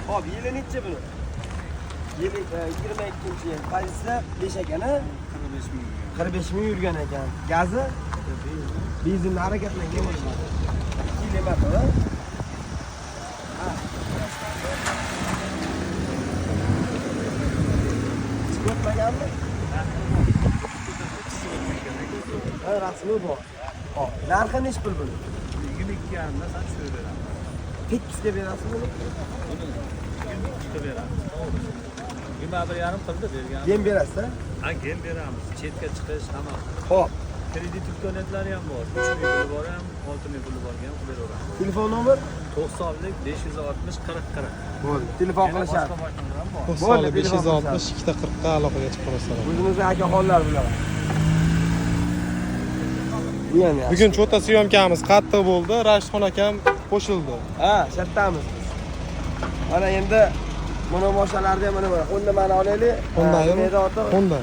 Hop, yili necha buni? Yili 22-yil. Qaysi 5 ekan, ha? 45 ming yurgan ekan. Gazi? Benzinni harakatlangan mashina. Yil emas, ha? Chiqotmaganmi? Ha, rasmiy bor. Hop, narxi nech pul buni? 22 dan san tushirib beraman. Tekisga berasizmi buni? Chiqib beramiz. 21,5 qildi bergan. Yem berasiz-a? Ha, gel beramiz. Chetga chiqish hamma. Hop, Kredit imkoniyatlari ham bor. 3 ming puli bor ham, 6 ming puli borga ham qilib beraveramiz. telefon nomer? 90lik 560 40 40. Bo'ldi. Telefon qilishadi. Boshqa mashinalar ham bor. Bo'ldi, 560 ikkita 40 ga aloqaga chiqib qolasizlar. O'zimizning akaxonlar bilan. Bu ham yaxshi. Bugun cho'ta syomkamiz qattiq bo'ldi. Rashidxon akam qo'shildi. Ha, shartamiz biz. Mana endi mana mashinalarni ham mana Honda mana olaylik. Honda.